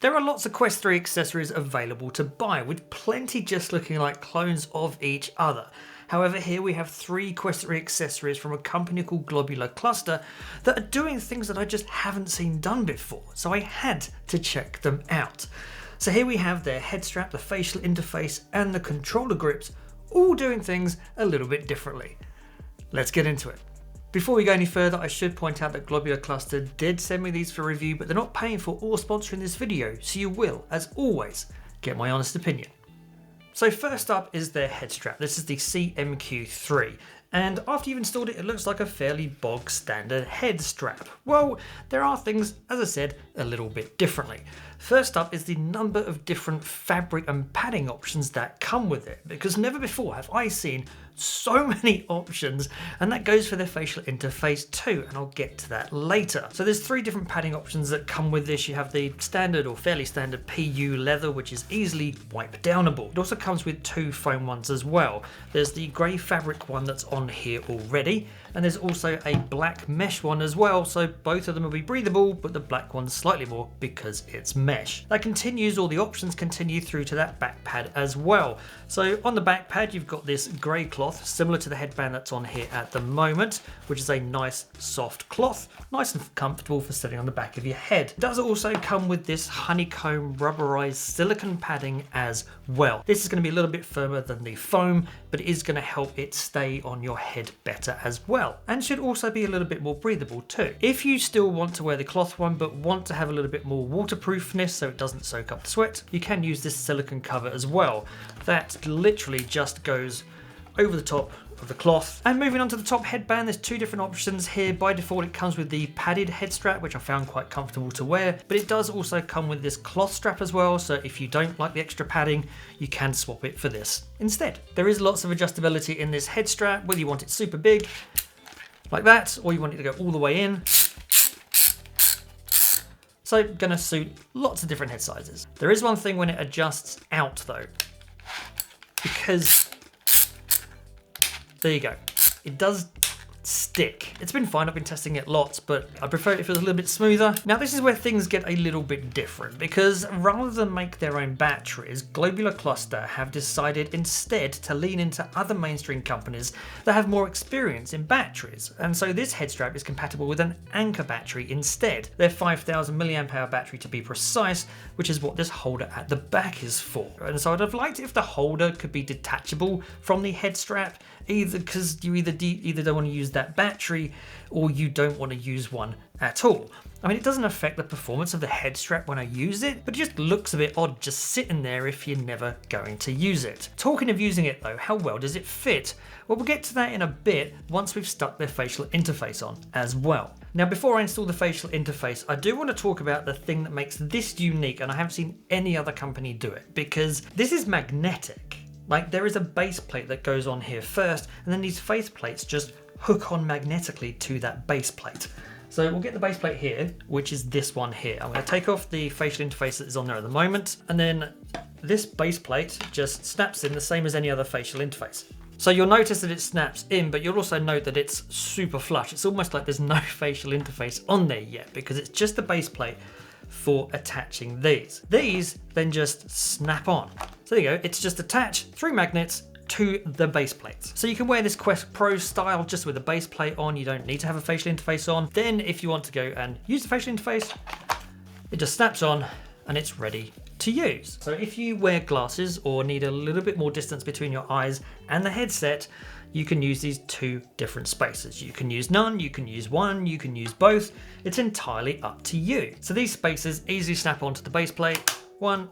There are lots of Quest 3 accessories available to buy, with plenty just looking like clones of each other. However, here we have 3 Quest 3 accessories from a company called Globular Cluster that are doing things that I just haven't seen done before, so I had to check them out. So here we have their head strap, the facial interface, and the controller grips, all doing things a little bit differently. Let's get into it. Before we go any further, I should point out that Globular Cluster did send me these for review, but they're not paying for or sponsoring this video, so you will, as always, get my honest opinion. So first up is their head strap. This is the CMQ3, and after you've installed it, it looks like a fairly bog standard head strap. Well, there are things, as I said, a little bit differently. First up is the number of different fabric and padding options that come with it, because never before have I seen so many options, and that goes for their facial interface too, and I'll get to that later. So there's 3 different padding options that come with this. You have the standard or fairly standard PU leather, which is easily wipe downable. It also comes with 2 foam ones as well. There's the grey fabric one that's on here already, and there's also a black mesh one as well, so both of them will be breathable, but the black one's slightly more because it's mesh. That continues, all the options continue through to that back pad as well. So on the back pad you've got this grey cloth, similar to the headband that's on here at the moment, which is a nice soft cloth, nice and comfortable for sitting on the back of your head. It does also come with this honeycomb rubberized silicone padding as well. This is going to be a little bit firmer than the foam, but it is going to help it stay on your head better as well, and should also be a little bit more breathable too. If you still want to wear the cloth one but want to have a little bit more waterproofness so it doesn't soak up the sweat, you can use this silicone cover as well. That literally just goes over the top of the cloth. And moving on to the top headband, there's 2 different options here. By default it comes with the padded head strap, which I found quite comfortable to wear, but it does also come with this cloth strap as well, so if you don't like the extra padding, you can swap it for this instead. There is lots of adjustability in this head strap, whether you want it super big like that, or you want it to go all the way in. So gonna suit lots of different head sizes. There is one thing when it adjusts out though, because there you go. It does stick. It's been fine, I've been testing it lots, but I prefer it if it was a little bit smoother. Now this is where things get a little bit different, because rather than make their own batteries, Globular Cluster have decided instead to lean into other mainstream companies that have more experience in batteries. And so this head strap is compatible with an Anker battery instead. Their 5000 mAh battery to be precise, which is what this holder at the back is for. And so I'd have liked it if the holder could be detachable from the head strap, either because you either don't want to use that battery or you don't want to use one at all. I mean, it doesn't affect the performance of the head strap when I use it, but it just looks a bit odd just sitting there if you're never going to use it. Talking of using it though, how well does it fit? Well, we'll get to that in a bit once we've stuck their facial interface on as well. Now, before I install the facial interface, I do want to talk about the thing that makes this unique, and I haven't seen any other company do it, because this is magnetic. Like, there is a base plate that goes on here first, and then these face plates just hook on magnetically to that base plate. So we'll get the base plate here, which is this one here. I'm going to take off the facial interface that is on there at the moment, and then this base plate just snaps in the same as any other facial interface. So you'll notice that it snaps in, but you'll also note that it's super flush. It's almost like there's no facial interface on there yet, because it's just the base plate for attaching these. These then just snap on. So there you go, it's just attached through magnets to the base plates. So you can wear this Quest Pro style just with the base plate on. You don't need to have a facial interface on. Then if you want to go and use the facial interface, it just snaps on and it's ready to use. So if you wear glasses or need a little bit more distance between your eyes and the headset, you can use these 2 different spaces. You can use none, you can use one, you can use both. It's entirely up to you. So these spaces easily snap onto the base plate. 1,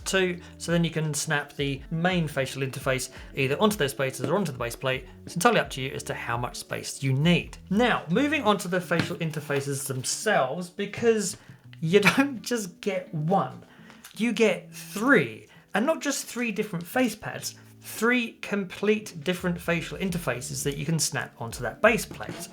2, so then you can snap the main facial interface either onto those spaces or onto the base plate. It's entirely up to you as to how much space you need. Now, moving on to the facial interfaces themselves, because you don't just get one, you get 3, and not just 3 different face pads, 3 complete different facial interfaces that you can snap onto that base plate.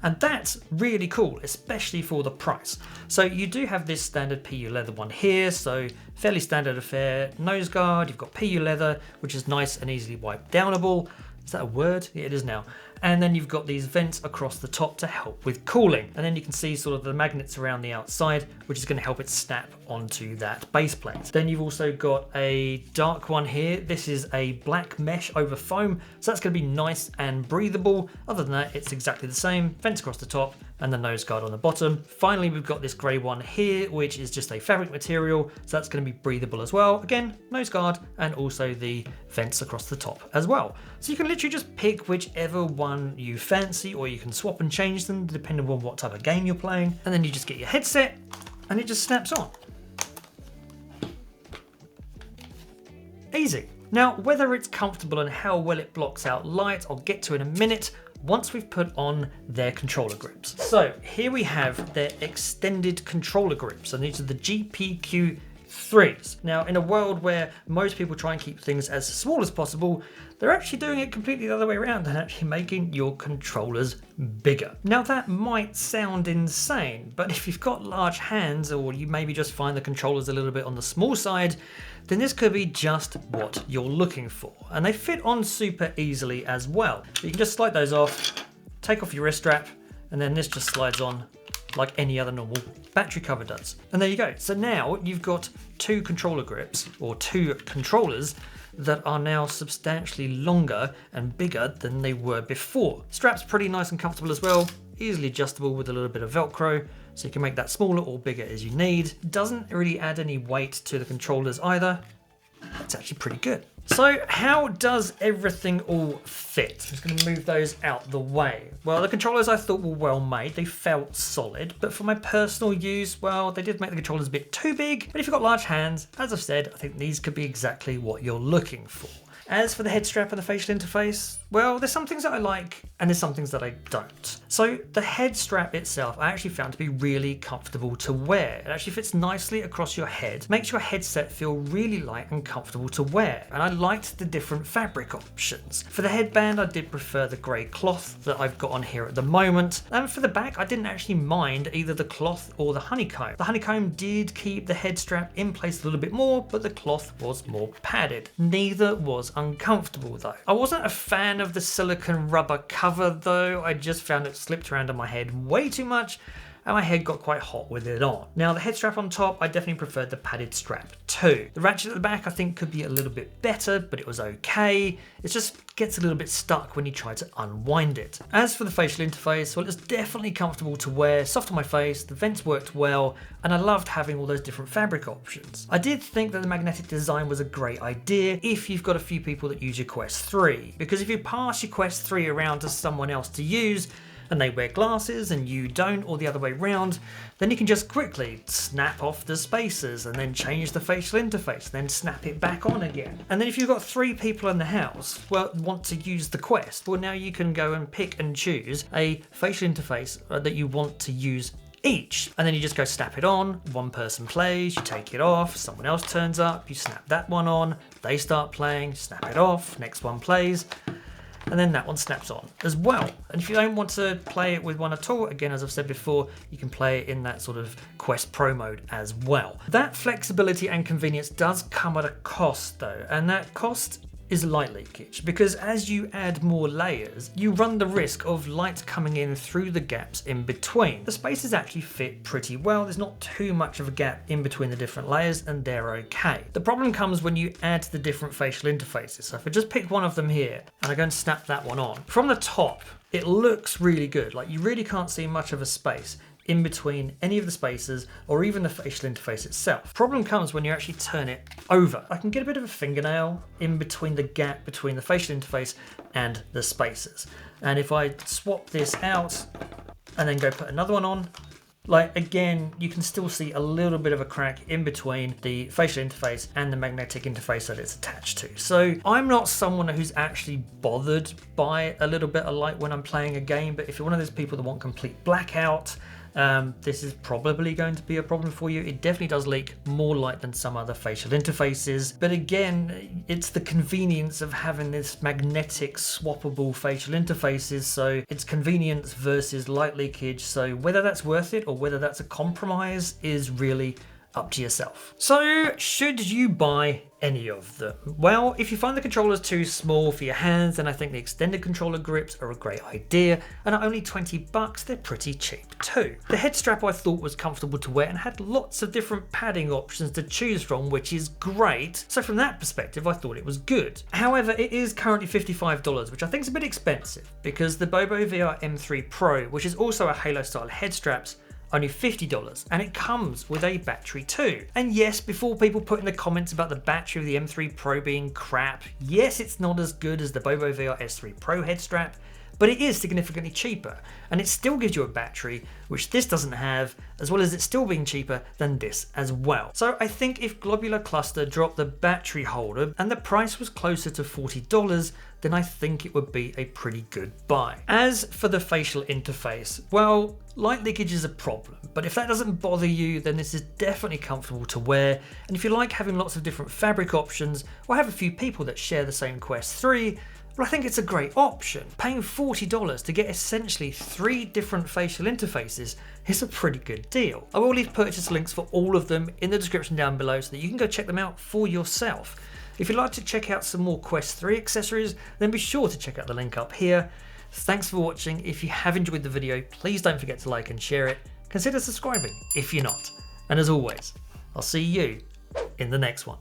And that's really cool, especially for the price. So you do have this standard PU leather one here, so fairly standard affair. Nose guard, you've got PU leather, which is nice and easily wipe downable. Is that a word? Yeah, it is now. And then you've got these vents across the top to help with cooling. And then you can see sort of the magnets around the outside, which is going to help it snap onto that base plate. Then you've also got a dark one here. This is a black mesh over foam, so that's going to be nice and breathable. Other than that, it's exactly the same. Vents across the top and the nose guard on the bottom. Finally, we've got this grey one here, which is just a fabric material, so that's going to be breathable as well. Again, nose guard and also the vents across the top as well. So you can literally just pick whichever one you fancy, or you can swap and change them depending on what type of game you're playing. And then you just get your headset and it just snaps on. Easy. Now, whether it's comfortable and how well it blocks out light, I'll get to in a minute once we've put on their controller grips. So here we have their extended controller grips, and these are the GPQ3s. Now, in a world where most people try and keep things as small as possible, they're actually doing it completely the other way around and actually making your controllers bigger. Now, that might sound insane, but if you've got large hands, or you maybe just find the controllers a little bit on the small side, then this could be just what you're looking for. And they fit on super easily as well. You can just slide those off, take off your wrist strap, and then this just slides on like any other normal battery cover does. And there you go. So now you've got two controller grips, or two controllers, that are now substantially longer and bigger than they were before. Strap's pretty nice and comfortable as well, easily adjustable with a little bit of Velcro, so you can make that smaller or bigger as you need. Doesn't really add any weight to the controllers either. It's actually pretty good. So how does everything all fit? I'm just going to move those out the way. Well, the controllers I thought were well made. They felt solid, but for my personal use, well, they did make the controllers a bit too big. But if you've got large hands, as I've said, I think these could be exactly what you're looking for. As for the head strap and the facial interface, well, there's some things that I like and there's some things that I don't. So the head strap itself, I actually found to be really comfortable to wear. It actually fits nicely across your head, makes your headset feel really light and comfortable to wear. And I liked the different fabric options. For the headband, I did prefer the grey cloth that I've got on here at the moment. And for the back, I didn't actually mind either the cloth or the honeycomb. The honeycomb did keep the head strap in place a little bit more, but the cloth was more padded. Neither was uncomfortable though. I wasn't a fan of the silicone rubber cover though. I just found it slipped around on my head way too much, and my head got quite hot with it on. Now the head strap on top, I definitely preferred the padded strap too. The ratchet at the back I think could be a little bit better, but it was okay. It just gets a little bit stuck when you try to unwind it. As for the facial interface, well, it's definitely comfortable to wear, soft on my face, the vents worked well, and I loved having all those different fabric options. I did think that the magnetic design was a great idea if you've got a few people that use your Quest 3, because if you pass your Quest 3 around to someone else to use, and they wear glasses and you don't, or the other way round, then you can just quickly snap off the spacers and then change the facial interface, then snap it back on again. And then if you've got 3 people in the house, well, want to use the Quest, well, now you can go and pick and choose a facial interface that you want to use each, and then you just go snap it on. One person plays, you take it off, someone else turns up, you snap that one on, they start playing, snap it off, next one plays, and then that one snaps on as well. And if you don't want to play it with one at all, again, as I've said before, you can play it in that sort of Quest Pro mode as well. That flexibility and convenience does come at a cost though, and that cost is light leakage, because as you add more layers, you run the risk of light coming in through the gaps in between. The spaces actually fit pretty well. There's not too much of a gap in between the different layers, and they're okay. The problem comes when you add the different facial interfaces. So if I just pick one of them here and I go and snap that one on, from the top, it looks really good. Like, you really can't see much of a space in between any of the spaces or even the facial interface itself. Problem comes when you actually turn it over. I can get a bit of a fingernail in between the gap between the facial interface and the spaces. And if I swap this out and then go put another one on, like, again, you can still see a little bit of a crack in between the facial interface and the magnetic interface that it's attached to. So I'm not someone who's actually bothered by a little bit of light when I'm playing a game, but if you're one of those people that want complete blackout, this is probably going to be a problem for you. It definitely does leak more light than some other facial interfaces. But again, it's the convenience of having this magnetic swappable facial interfaces. So it's convenience versus light leakage. So whether that's worth it or whether that's a compromise is really up to yourself. So should you buy any of them? Well, if you find the controllers too small for your hands, then I think the extended controller grips are a great idea, and at only 20 bucks, they're pretty cheap too. The head strap I thought was comfortable to wear and had lots of different padding options to choose from, which is great. So from that perspective, I thought it was good. However, it is currently $55, which I think is a bit expensive because the Bobo VR M3 Pro, which is also a Halo style head straps, only $50, and it comes with a battery too. And yes, before people put in the comments about the battery of the M3 Pro being crap, yes, it's not as good as the Bobo VR S3 Pro head strap, but it is significantly cheaper, and it still gives you a battery, which this doesn't have, as well as it still being cheaper than this as well. So I think if Globular Cluster dropped the battery holder and the price was closer to $40, then I think it would be a pretty good buy. As for the facial interface, well, light leakage is a problem, but if that doesn't bother you, then this is definitely comfortable to wear. And if you like having lots of different fabric options, or have a few people that share the same Quest 3, well, I think it's a great option. Paying $40 to get essentially 3 different facial interfaces is a pretty good deal. I will leave purchase links for all of them in the description down below so that you can go check them out for yourself. If you'd like to check out some more Quest 3 accessories, then be sure to check out the link up here. Thanks for watching. If you have enjoyed the video, please don't forget to like and share it. Consider subscribing if you're not. And as always, I'll see you in the next one.